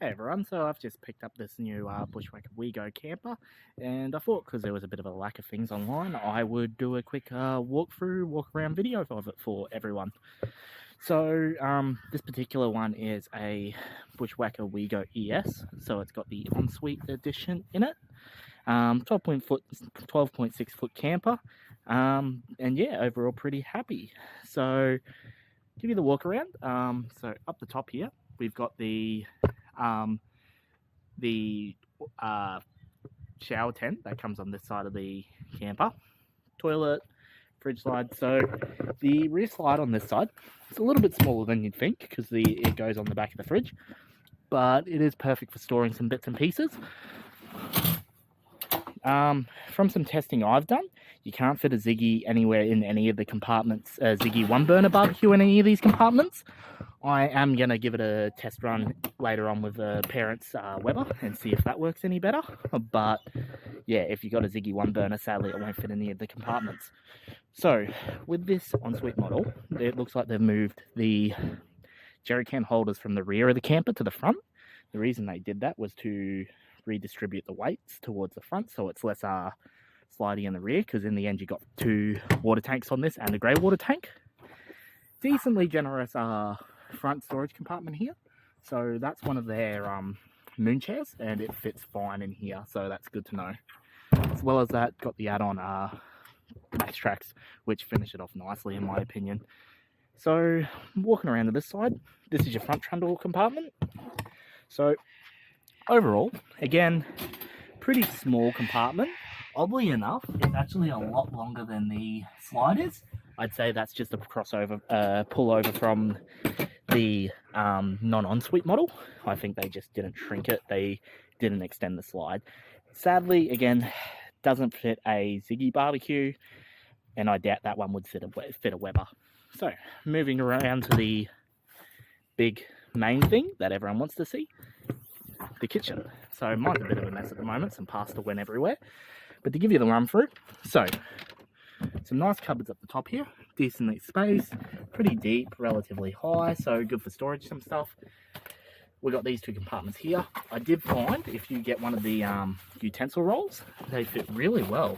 Hey everyone, so I've just picked up this new Bushwakka WeGo camper, and I thought because there was a bit of a lack of things online, I would do a quick walk around video of it for everyone. So this particular one is a Bushwakka WeGo ES, so it's got the ensuite edition in it. 12.6 foot camper, and yeah, overall pretty happy. So give you the walk around. So up the top here, we've got the shower tent that comes on this side of the camper, toilet, fridge slide. So the rear slide on this side, it's a little bit smaller than you'd think because it goes on the back of the fridge, but it is perfect for storing some bits and pieces. From some testing I've done, you can't fit a Ziggy anywhere in any of the compartments, Ziggy 1-burner barbecue in any of these compartments. I am going to give it a test run later on with the parents' Weber and see if that works any better. But yeah, if you've got a Ziggy 1-burner, sadly it won't fit in any of the compartments. So with this ensuite model, it looks like they've moved the jerry can holders from the rear of the camper to the front. The reason they did that was to redistribute the weights towards the front so it's less slidey in the rear, because in the end you got 2 water tanks on this and a grey water tank. Decently generous front storage compartment here, so that's one of their moon chairs and it fits fine in here, so that's good to know. As well as that, got the add-on max tracks, which finish it off nicely in my opinion. So walking around to this side, this is your front trundle compartment. So overall, again, pretty small compartment. Oddly enough, it's actually a lot longer than the slide is. I'd say that's just a crossover, pullover from the non-ensuite model. I think they just didn't shrink it. They didn't extend the slide. Sadly, again, doesn't fit a Ziggy barbecue, and I doubt that one would fit a Weber. So, moving around to the big main thing that everyone wants to see, the kitchen. So mine's a bit of a mess at the moment, some pasta went everywhere. But to give you the run through, so some nice cupboards up the top here, decently spaced, pretty deep, relatively high, so good for storage some stuff. We got these 2 compartments here. I did find if you get one of the utensil rolls, they fit really well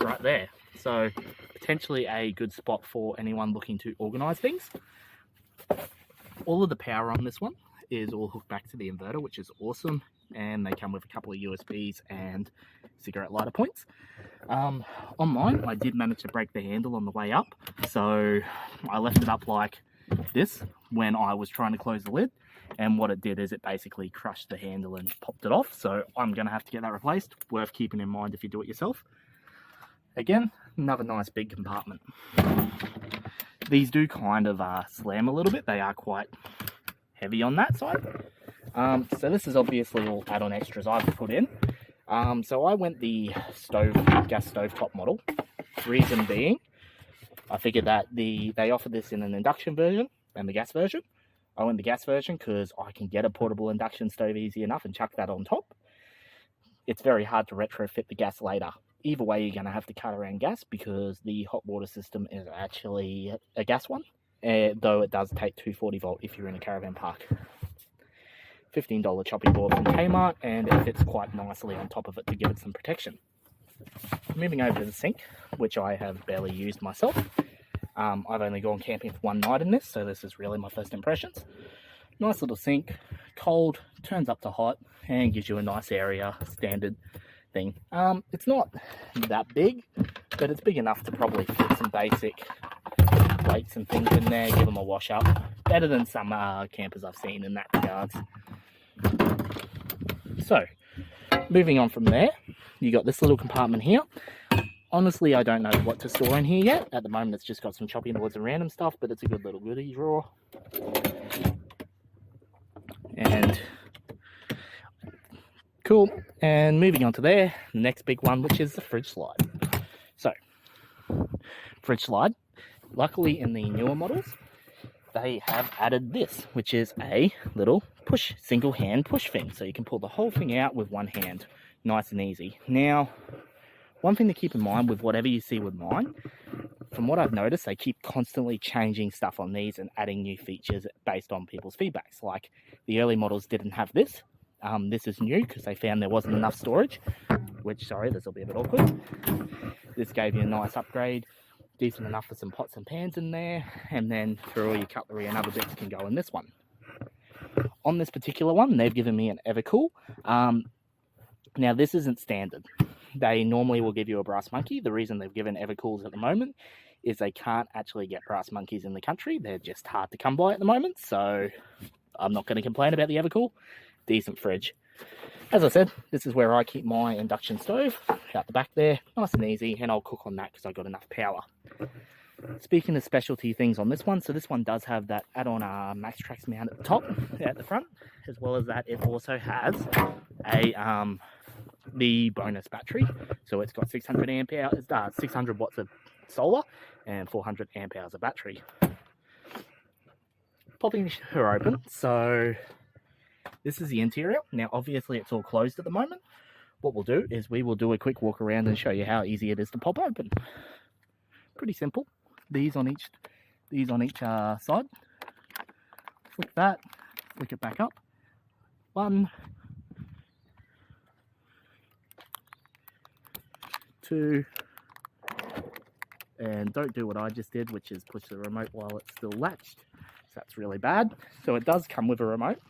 right there. So potentially a good spot for anyone looking to organize things. All of the power on this one is all hooked back to the inverter, which is awesome, and they come with a couple of USBs and cigarette lighter points. On mine, I did manage to break the handle on the way up, so I left it up like this when I was trying to close the lid, and what it did is it basically crushed the handle and popped it off, so I'm going to have to get that replaced. Worth keeping in mind if you do it yourself. Again, another nice big compartment. These do kind of slam a little bit. They are quite heavy on that side. So this is obviously all add-on extras I've put in. So I went the gas stovetop model. Reason being, I figured that they offer this in an induction version and the gas version. I went the gas version because I can get a portable induction stove easy enough and chuck that on top. It's very hard to retrofit the gas later. Either way, you're going to have to cut around gas because the hot water system is actually a gas one, though it does take 240 volt if you're in a caravan park. $15 chopping board from Kmart, and it fits quite nicely on top of it to give it some protection. Moving over to the sink, which I have barely used myself. I've only gone camping for 1 night in this, so this is really my first impressions. Nice little sink, cold, turns up to hot, and gives you a nice area, standard thing. It's not that big, but it's big enough to probably fit some basic plates and things in there, give them a wash up. Better than some campers I've seen in that regards. So, moving on from there, you got this little compartment here. Honestly, I don't know what to store in here yet. At the moment, it's just got some chopping boards and random stuff, but it's a good little goodie drawer. And cool. And moving on to there, the next big one, which is the fridge slide. So, fridge slide. Luckily, in the newer models, they have added this, which is a little single hand push thing. So you can pull the whole thing out with one hand. Nice and easy. Now, one thing to keep in mind with whatever you see with mine, from what I've noticed, they keep constantly changing stuff on these and adding new features based on people's feedbacks. Like the early models didn't have this, This is new because they found there wasn't enough storage, which, sorry, this will be a bit awkward. This gave you a nice upgrade, decent enough for some pots and pans in there, and then for all your cutlery and other bits can go in this one. On this particular one, they've given me an Evercool. Now, this isn't standard. They normally will give you a brass monkey. The reason they've given Evercools at the moment is they can't actually get brass monkeys in the country. They're just hard to come by at the moment, so I'm not going to complain about the Evercool. Decent fridge. As I said, this is where I keep my induction stove, out the back there, nice and easy, and I'll cook on that because I've got enough power. Speaking of specialty things on this one, so this one does have that add-on Max Trax mount at the top, at the front, as well as that it also has the bonus battery. So it's got 600 amp hours, 600 watts of solar and 400 amp hours of battery. Popping her open, so this is the interior. Now obviously it's all closed at the moment. What we'll do is we will do a quick walk around and show you how easy it is to pop open. Pretty simple. These on each side. Flick that, flick it back up. 1, 2, and don't do what I just did, which is push the remote while it's still latched. So that's really bad. So it does come with a remote,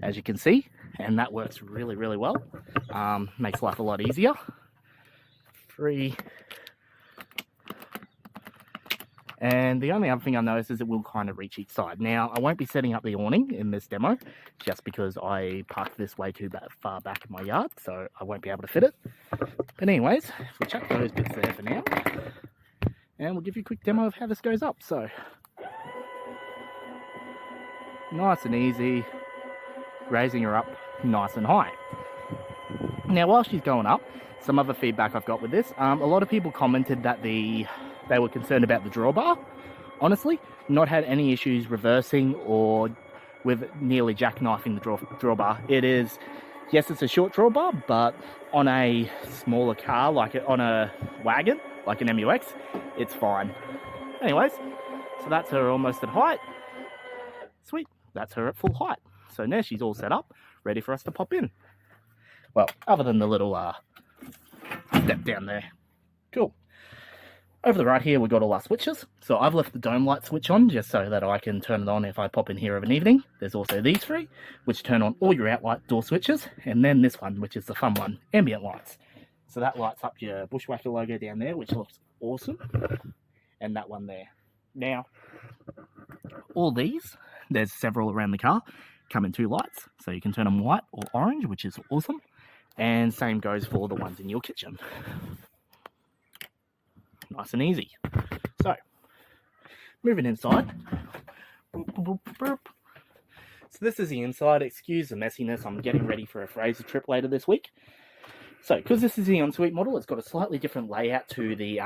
as you can see, and that works really, really well. Makes life a lot easier. 3. And the only other thing I noticed is it will kind of reach each side. Now, I won't be setting up the awning in this demo, just because I parked this way too far back in my yard, so I won't be able to fit it. But anyways, we'll chuck those bits there for now, and we'll give you a quick demo of how this goes up. So, nice and easy, raising her up nice and high. Now, while she's going up, some other feedback I've got with this, a lot of people commented that they were concerned about the drawbar. Honestly, not had any issues reversing or with nearly jackknifing the drawbar. It is, yes, it's a short drawbar, but on a smaller car, like on a wagon, like an MUX, it's fine. Anyways, so that's her almost at height. Sweet, that's her at full height. So now she's all set up, ready for us to pop in. Well, other than the little step down there. Cool. Over the right here, we've got all our switches. So I've left the dome light switch on just so that I can turn it on if I pop in here of an evening. There's also these 3, which turn on all your door switches. And then this one, which is the fun one, ambient lights. So that lights up your Bushwakka logo down there, which looks awesome. And that one there. Now, all these, there's several around the car, come in 2 lights. So you can turn them white or orange, which is awesome. And same goes for the ones in your kitchen. Nice and easy. So, moving inside. So this is the inside. Excuse the messiness. I'm getting ready for a Fraser trip later this week. So, because this is the ensuite model, it's got a slightly different layout to the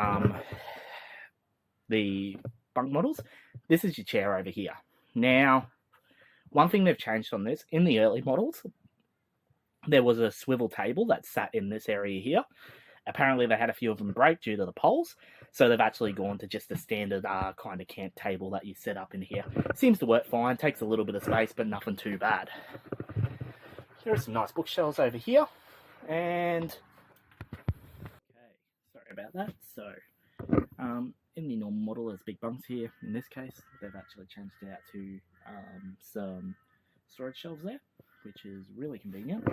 bunk models. This is your chair over here. Now, one thing they've changed on this, in the early models, there was a swivel table that sat in this area here. Apparently they had a few of them break due to the poles, so they've actually gone to just a standard kind of camp table that you set up in here. Seems to work fine, takes a little bit of space, but nothing too bad. There are some nice bookshelves over here, and okay, sorry about that. So, in the normal model, there's big bunks here. In this case, they've actually changed it out to some storage shelves there, which is really convenient.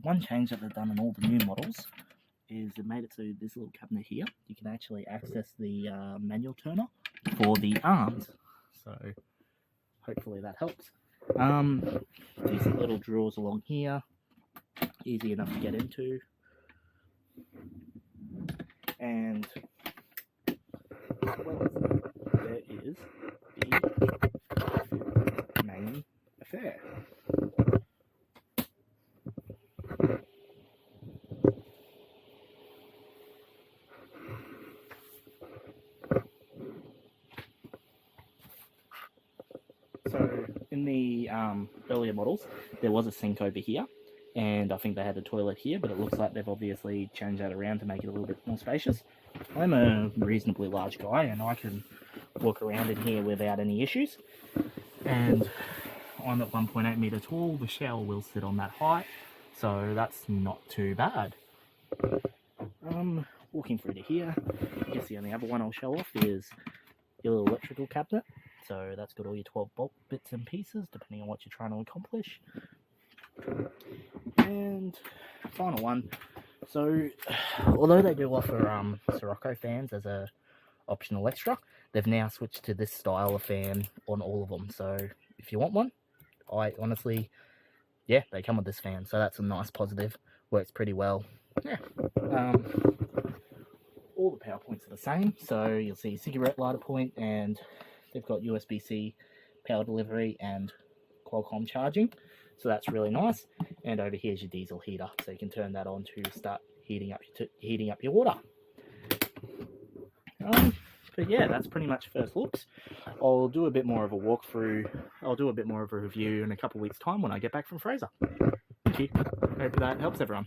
One change that they've done in all the new models is it made it so this little cabinet here, you can actually access the manual turner for the arms. So hopefully that helps. Decent little drawers along here, easy enough to get into. And well, there is the main affair. So in the earlier models, there was a sink over here, and I think they had a toilet here, but it looks like they've obviously changed that around to make it a little bit more spacious. I'm a reasonably large guy, and I can walk around in here without any issues. And I'm at 1.8 meter tall. The shower will sit on that height, so that's not too bad. Walking through to here, I guess the only other one I'll show off is your little electrical cabinet. So that's got all your 12 bolt bits and pieces, depending on what you're trying to accomplish. And final one. So, although they do offer Sirocco fans as a optional extra, they've now switched to this style of fan on all of them. So, if you want one, I honestly, yeah, they come with this fan. So that's a nice positive. Works pretty well. Yeah. All the power points are the same. So you'll see cigarette lighter point, and they've got USB-C power delivery and Qualcomm charging. So that's really nice. And over here's your diesel heater, so you can turn that on to start heating up your water. But yeah, that's pretty much first looks. I'll do a bit more of a walkthrough. I'll do a bit more of a review in a couple of weeks' time when I get back from Fraser. Thank you. Hope that helps everyone.